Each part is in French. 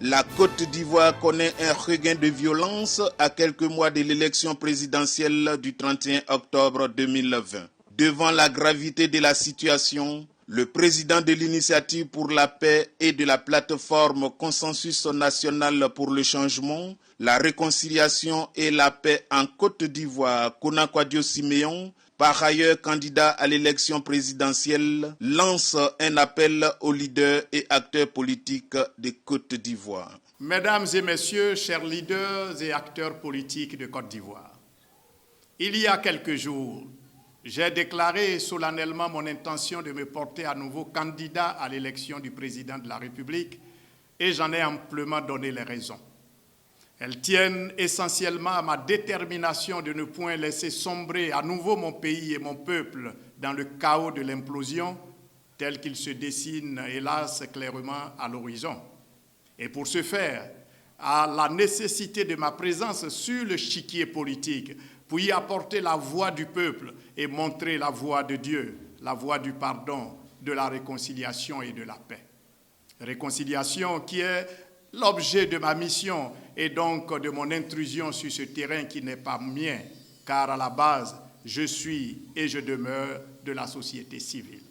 La Côte d'Ivoire connaît un regain de violence à quelques mois de l'élection présidentielle du 31 octobre 2020. Devant la gravité de la situation, le président de l'Initiative pour la paix et de la plateforme Consensus national pour le changement, la réconciliation et la paix en Côte d'Ivoire, Konakwadio Siméon, par ailleurs candidat à l'élection présidentielle, lance un appel aux leaders et acteurs politiques de Côte d'Ivoire. Mesdames et messieurs, chers leaders et acteurs politiques de Côte d'Ivoire, il y a quelques jours, j'ai déclaré solennellement mon intention de me porter à nouveau candidat à l'élection du président de la République et j'en ai amplement donné les raisons. Elles tiennent essentiellement à ma détermination de ne point laisser sombrer à nouveau mon pays et mon peuple dans le chaos de l'implosion tel qu'il se dessine, hélas, clairement à l'horizon. Et pour ce faire, à la nécessité de ma présence sur le chiquier politique pour y apporter la voix du peuple et montrer la voix de Dieu, la voix du pardon, de la réconciliation et de la paix. Réconciliation qui est l'objet de ma mission et donc de mon intrusion sur ce terrain qui n'est pas mien, car à la base, je suis et je demeure de la société civile.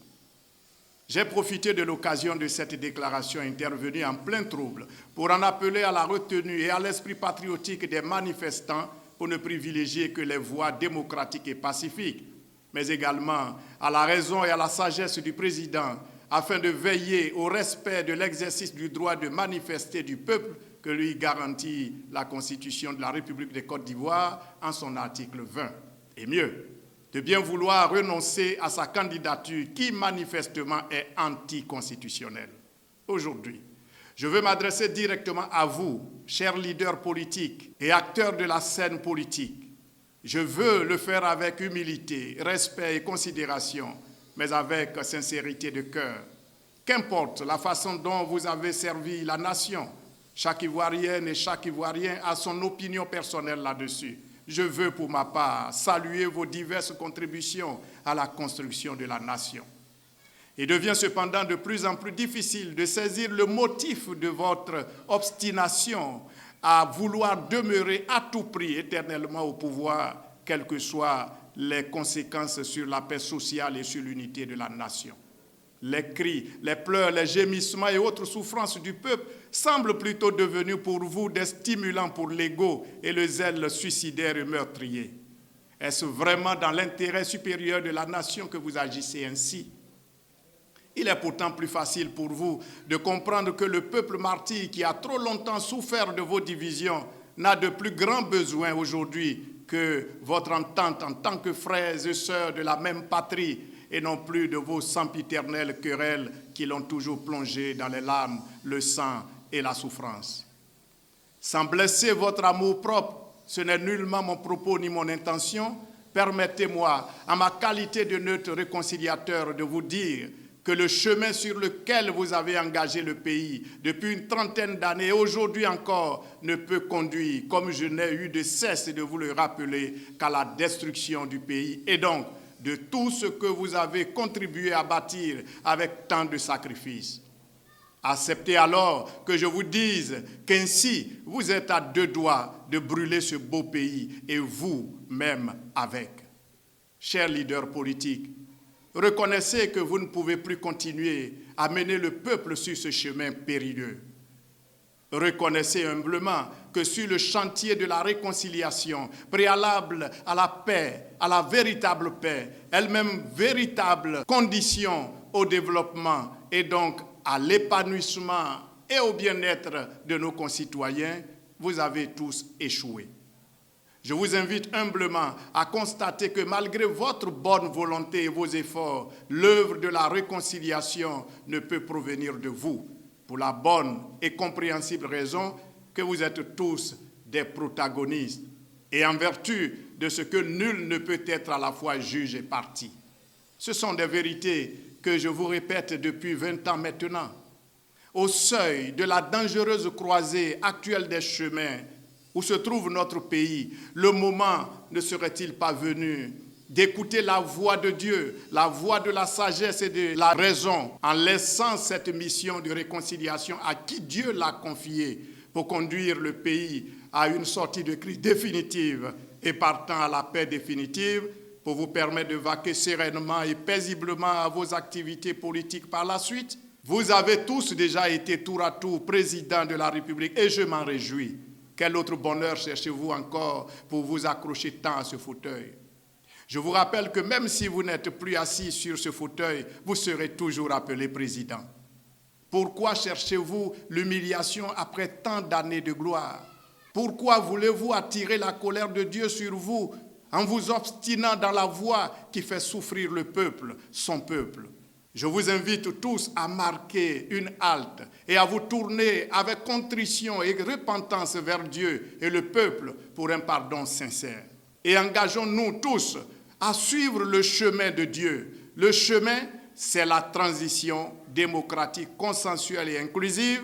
J'ai profité de l'occasion de cette déclaration intervenue en plein trouble pour en appeler à la retenue et à l'esprit patriotique des manifestants pour ne privilégier que les voies démocratiques et pacifiques, mais également à la raison et à la sagesse du président afin de veiller au respect de l'exercice du droit de manifester du peuple que lui garantit la Constitution de la République de Côte d'Ivoire en son article 20. Et mieux, de bien vouloir renoncer à sa candidature qui manifestement est anticonstitutionnelle. Aujourd'hui, je veux m'adresser directement à vous, chers leaders politiques et acteurs de la scène politique. Je veux le faire avec humilité, respect et considération, mais avec sincérité de cœur. Qu'importe la façon dont vous avez servi la nation, chaque Ivoirienne et chaque Ivoirien a son opinion personnelle là-dessus. Je veux pour ma part saluer vos diverses contributions à la construction de la nation. Il devient cependant de plus en plus difficile de saisir le motif de votre obstination à vouloir demeurer à tout prix éternellement au pouvoir, quelles que soient les conséquences sur la paix sociale et sur l'unité de la nation. Les cris, les pleurs, les gémissements et autres souffrances du peuple semblent plutôt devenus pour vous des stimulants pour l'ego et le zèle suicidaire et meurtrier. Est-ce vraiment dans l'intérêt supérieur de la nation que vous agissez ainsi? Il est pourtant plus facile pour vous de comprendre que le peuple martyr qui a trop longtemps souffert de vos divisions n'a de plus grand besoin aujourd'hui que votre entente en tant que frères et sœurs de la même patrie et non plus de vos sempiternelles querelles qui l'ont toujours plongé dans les larmes, le sang et la souffrance. Sans blesser votre amour-propre, ce n'est nullement mon propos ni mon intention. Permettez-moi, en ma qualité de neutre réconciliateur, de vous dire que le chemin sur lequel vous avez engagé le pays depuis une trentaine d'années et aujourd'hui encore ne peut conduire, comme je n'ai eu de cesse de vous le rappeler, qu'à la destruction du pays et donc de tout ce que vous avez contribué à bâtir avec tant de sacrifices. Acceptez alors que je vous dise qu'ainsi vous êtes à deux doigts de brûler ce beau pays et vous-même avec. Chers leaders politiques, reconnaissez que vous ne pouvez plus continuer à mener le peuple sur ce chemin périlleux. Reconnaissez humblement que sur le chantier de la réconciliation, préalable à la paix, à la véritable paix, elle-même véritable condition au développement et donc à l'épanouissement et au bien-être de nos concitoyens, vous avez tous échoué. Je vous invite humblement à constater que malgré votre bonne volonté et vos efforts, l'œuvre de la réconciliation ne peut provenir de vous, pour la bonne et compréhensible raison que vous êtes tous des protagonistes, et en vertu de ce que nul ne peut être à la fois juge et partie. Ce sont des vérités que je vous répète depuis 20 ans maintenant. Au seuil de la dangereuse croisée actuelle des chemins où se trouve notre pays, le moment ne serait-il pas venu d'écouter la voix de Dieu, la voix de la sagesse et de la raison, en laissant cette mission de réconciliation à qui Dieu l'a confiée pour conduire le pays à une sortie de crise définitive et partant à la paix définitive, pour vous permettre de vaquer sereinement et paisiblement à vos activités politiques par la suite. Vous avez tous déjà été tour à tour président de la République et je m'en réjouis. Quel autre bonheur cherchez-vous encore pour vous accrocher tant à ce fauteuil? Je vous rappelle que même si vous n'êtes plus assis sur ce fauteuil, vous serez toujours appelé président. Pourquoi cherchez-vous l'humiliation après tant d'années de gloire? Pourquoi voulez-vous attirer la colère de Dieu sur vous en vous obstinant dans la voie qui fait souffrir le peuple, son peuple? Je vous invite tous à marquer une halte et à vous tourner avec contrition et repentance vers Dieu et le peuple pour un pardon sincère. Et engageons-nous tous à suivre le chemin de Dieu. Le chemin, c'est la transition démocratique, consensuelle et inclusive.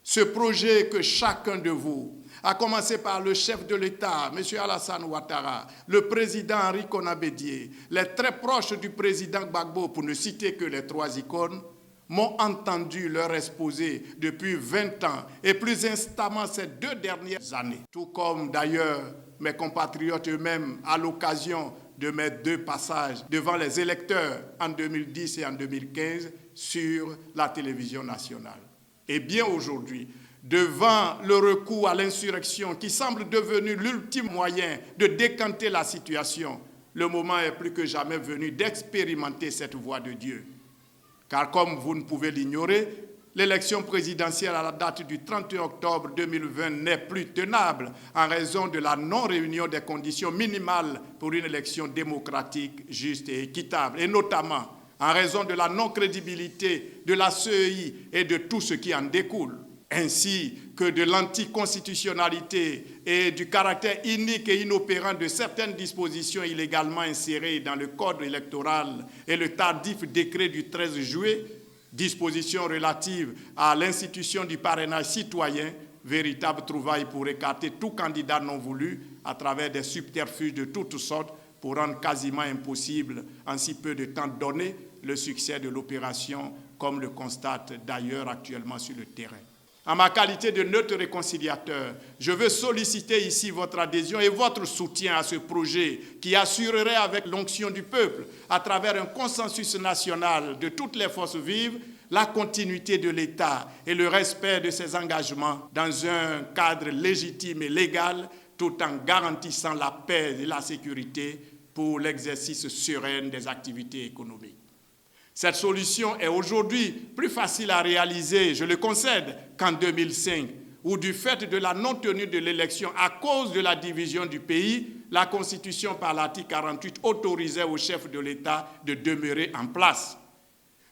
Ce projet que chacun de vous, à commencer par le chef de l'État, M. Alassane Ouattara, le président Henri Konan Bédié, les très proches du président Gbagbo, pour ne citer que les trois icônes, m'ont entendu leur exposer depuis 20 ans et plus instamment ces 2 dernières années. Tout comme d'ailleurs mes compatriotes eux-mêmes à l'occasion de mes 2 passages devant les électeurs en 2010 et en 2015 sur la télévision nationale. Et bien aujourd'hui, devant le recours à l'insurrection qui semble devenu l'ultime moyen de décanter la situation, le moment est plus que jamais venu d'expérimenter cette voie de Dieu. Car comme vous ne pouvez l'ignorer, l'élection présidentielle à la date du 31 octobre 2020 n'est plus tenable en raison de la non-réunion des conditions minimales pour une élection démocratique, juste et équitable, et notamment en raison de la non-crédibilité de la CEI et de tout ce qui en découle, ainsi que de l'anticonstitutionnalité et du caractère inique et inopérant de certaines dispositions illégalement insérées dans le code électoral et le tardif décret du 13 juillet, dispositions relatives à l'institution du parrainage citoyen, véritable trouvaille pour écarter tout candidat non voulu à travers des subterfuges de toutes sortes pour rendre quasiment impossible, en si peu de temps donné, le succès de l'opération, comme le constate d'ailleurs actuellement sur le terrain. En ma qualité de neutre réconciliateur, je veux solliciter ici votre adhésion et votre soutien à ce projet qui assurerait avec l'onction du peuple, à travers un consensus national de toutes les forces vives, la continuité de l'État et le respect de ses engagements dans un cadre légitime et légal, tout en garantissant la paix et la sécurité pour l'exercice serein des activités économiques. Cette solution est aujourd'hui plus facile à réaliser, je le concède, qu'en 2005, où du fait de la non-tenue de l'élection à cause de la division du pays, la Constitution par l'article 48 autorisait au chef de l'État de demeurer en place.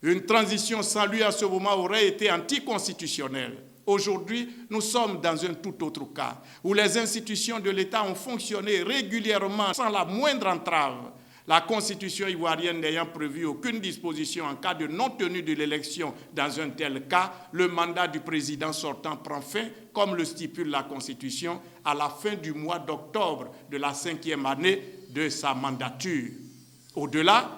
Une transition sans lui à ce moment aurait été anticonstitutionnelle. Aujourd'hui, nous sommes dans un tout autre cas, où les institutions de l'État ont fonctionné régulièrement sans la moindre entrave. La Constitution ivoirienne n'ayant prévu aucune disposition en cas de non-tenue de l'élection dans un tel cas, le mandat du président sortant prend fin, comme le stipule la Constitution, à la fin du mois d'octobre de la 5e année de sa mandature. Au-delà,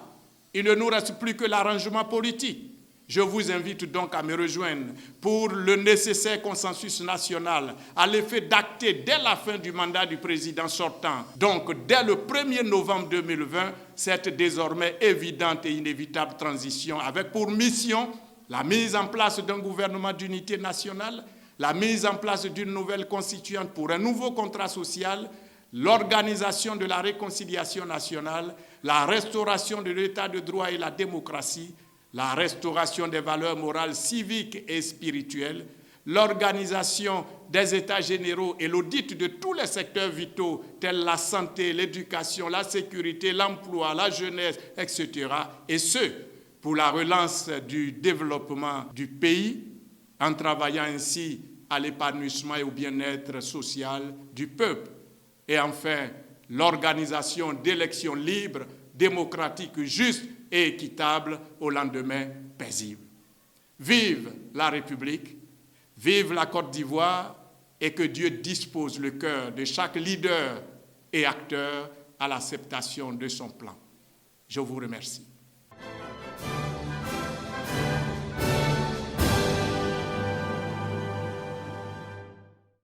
il ne nous reste plus que l'arrangement politique. Je vous invite donc à me rejoindre pour le nécessaire consensus national à l'effet d'acter dès la fin du mandat du président sortant, donc dès le 1er novembre 2020, cette désormais évidente et inévitable transition avec pour mission la mise en place d'un gouvernement d'unité nationale, la mise en place d'une nouvelle constituante pour un nouveau contrat social, l'organisation de la réconciliation nationale, la restauration de l'état de droit et la démocratie, la restauration des valeurs morales, civiques et spirituelles, l'organisation des états généraux et l'audit de tous les secteurs vitaux tels la santé, l'éducation, la sécurité, l'emploi, la jeunesse, etc. Et ce, pour la relance du développement du pays, en travaillant ainsi à l'épanouissement et au bien-être social du peuple. Et enfin, l'organisation d'élections libres, démocratiques, justes et équitables au lendemain paisible. Vive la République, vive la Côte d'Ivoire et que Dieu dispose le cœur de chaque leader et acteur à à l'acceptation de son plan. Je vous remercie.